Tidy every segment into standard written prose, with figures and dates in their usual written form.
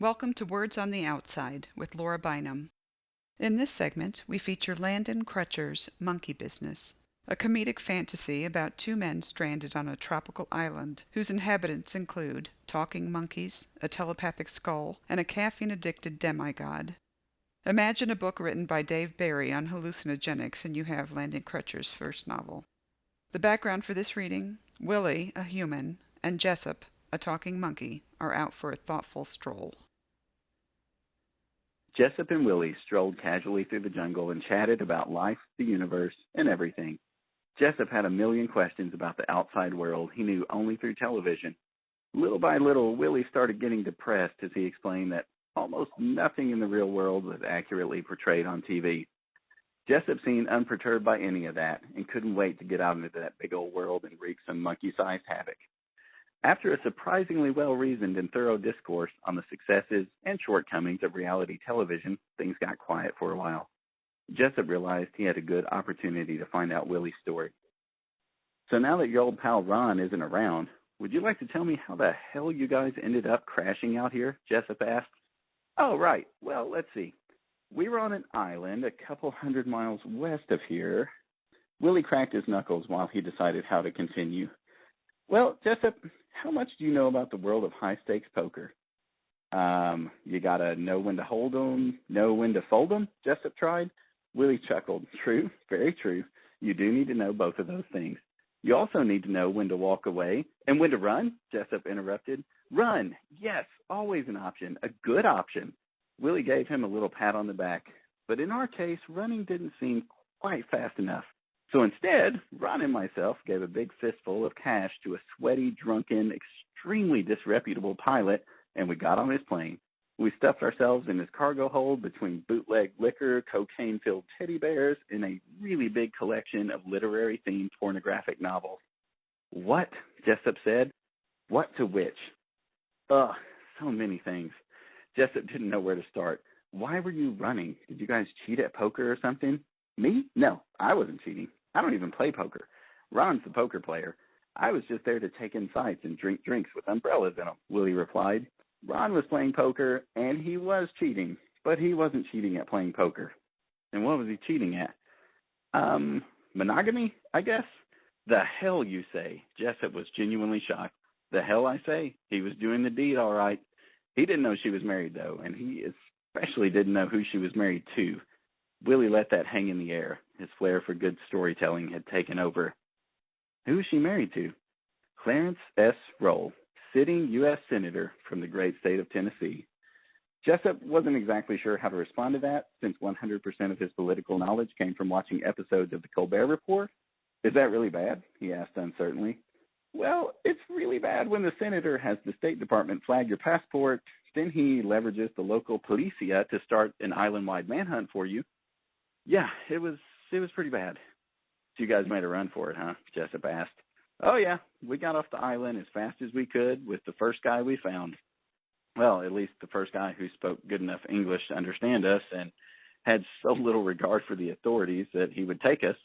Welcome to Words on the Outside with Laura Bynum. In this segment, we feature Landon Crutcher's Monkey Business, a comedic fantasy about two men stranded on a tropical island whose inhabitants include talking monkeys, a telepathic skull, and a caffeine-addicted demigod. Imagine a book written by Dave Barry on hallucinogenics and you have Landon Crutcher's first novel. The background for this reading: Willie, a human, and Jessup, a talking monkey, are out for a thoughtful stroll. Jessup and Willie strolled casually through the jungle and chatted about life, the universe, and everything. Jessup had a million questions about the outside world he knew only through television. Little by little, Willie started getting depressed as he explained that almost nothing in the real world was accurately portrayed on TV. Jessup seemed unperturbed by any of that and couldn't wait to get out into that big old world and wreak some monkey-sized havoc. After a surprisingly well-reasoned and thorough discourse on the successes and shortcomings of reality television, things got quiet for a while. Jessup realized he had a good opportunity to find out Willie's story. "So now that your old pal Ron isn't around, would you like to tell me how the hell you guys ended up crashing out here?" Jessup asked. "Oh, right. Well, let's see. We were on an island a couple 100 miles west of here." Willie cracked his knuckles while he decided how to continue. "Well, Jessup, how much do you know about the world of high-stakes poker?" You gotta know when to hold 'em, know when to fold 'em," Jessup tried. Willie chuckled. "True, very true. You do need to know both of those things. You also need to know when to walk away and when to run," Jessup interrupted. "Run, yes, always an option, a good option." Willie gave him a little pat on the back. "But in our case, running didn't seem quite fast enough. So instead, Ron and myself gave a big fistful of cash to a sweaty, drunken, extremely disreputable pilot, and we got on his plane. We stuffed ourselves in his cargo hold between bootleg liquor, cocaine-filled teddy bears, and a really big collection of literary-themed pornographic novels." "What?" Jessup said. "What to which?" "Ugh, so many things." Jessup didn't know where to start. "Why were you running? Did you guys cheat at poker or something?" "Me? No, I wasn't cheating. I don't even play poker. Ron's the poker player. I was just there to take in sights and drink drinks with umbrellas in them," Willie replied. "Ron was playing poker, and he was cheating, but he wasn't cheating at playing poker." "And what was he cheating at?" Monogamy, I guess." "The hell you say?" Jessup was genuinely shocked. "The hell I say? He was doing the deed all right. He didn't know she was married, though, and he especially didn't know who she was married to." Willie let that hang in the air. His flair for good storytelling had taken over. "Who is she married to?" "Clarence S. Roll, sitting U.S. Senator from the great state of Tennessee." Jessup wasn't exactly sure how to respond to that, since 100% of his political knowledge came from watching episodes of the Colbert Report. "Is that really bad?" he asked uncertainly. "Well, it's really bad when the senator has the State Department flag your passport, then he leverages the local policia to start an island-wide manhunt for you." "Yeah, it was pretty bad." "So you guys made a run for it, huh?" Jessup asked. "Oh, yeah. We got off the island as fast as we could with the first guy we found. Well, at least the first guy who spoke good enough English to understand us and had so little regard for the authorities that he would take us.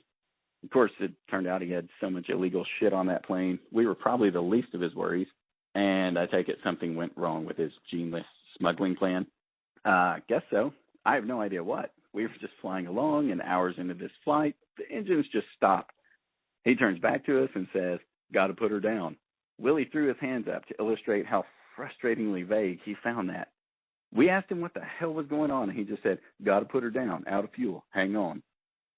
Of course, it turned out he had so much illegal shit on that plane, we were probably the least of his worries, and I take it something went wrong with his geneless smuggling plan." Guess so. I have no idea what. We were just flying along, and hours into this flight, the engines just stopped. He turns back to us and says, "Gotta put her down." Willie threw his hands up to illustrate how frustratingly vague he found that. We asked him what the hell was going on, and he just said, "Gotta put her down, out of fuel, hang on."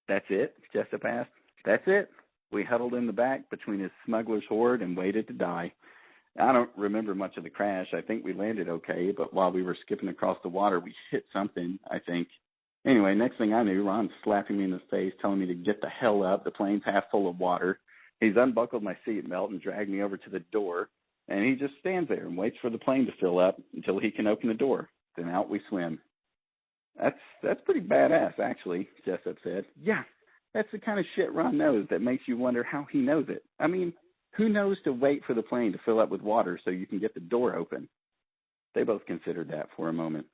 "That's it?" Jessup asked. "That's it." We huddled in the back between his smuggler's horde and waited to die. I don't remember much of the crash. I think we landed okay, but while we were skipping across the water, we hit something, I think. Anyway, next thing I knew, Ron's slapping me in the face, telling me to get the hell up. The plane's half full of water. He's unbuckled my seatbelt and dragged me over to the door, and he just stands there and waits for the plane to fill up until he can open the door. Then out we swim. That's pretty badass, actually," Jessup said. "Yeah, that's the kind of shit Ron knows that makes you wonder how he knows it. I mean, who knows to wait for the plane to fill up with water so you can get the door open?" They both considered that for a moment.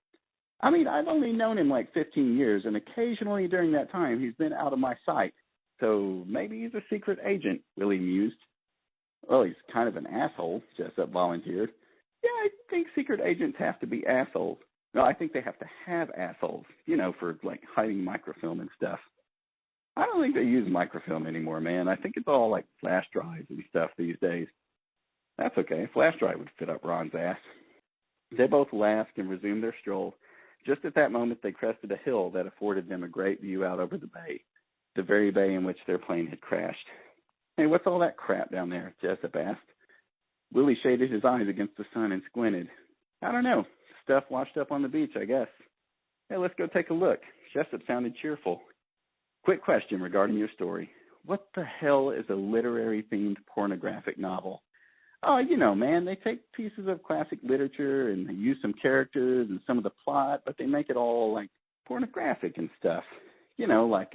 "I mean, I've only known him like 15 years, and occasionally during that time he's been out of my sight. So maybe he's a secret agent," Willie mused. "Well, he's kind of an asshole," Jessup volunteered. Yeah, I think secret agents have to be assholes. No, I think they have to have assholes, for like hiding microfilm and stuff. I don't think they use microfilm anymore, man. I think it's all like flash drives and stuff these days. That's okay. A flash drive would fit up Ron's ass. They both laughed and resumed their stroll. Just at that moment, they crested a hill that afforded them a great view out over the bay, the very bay in which their plane had crashed. Hey, what's all that crap down there? Jessup asked. Willie shaded his eyes against the sun and squinted. I don't know. Stuff washed up on the beach, I guess. Hey, let's go take a look. Jessup sounded cheerful. Quick question regarding your story. What the hell is a literary-themed pornographic novel? Oh, man, they take pieces of classic literature and they use some characters and some of the plot, but they make it all, like, pornographic and stuff. Like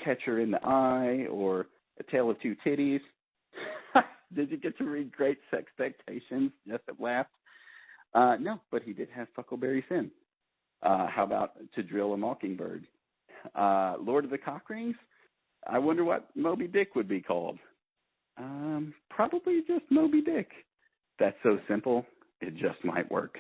Catcher in the Eye or A Tale of Two Titties. Did you get to read Great Sexpectations? Jessup laughed. No, but he did have Huckleberry Finn. How about To Drill a Mockingbird? Lord of the Cockrings? I wonder what Moby Dick would be called. Probably just Moby Dick. That's so simple, it just might work.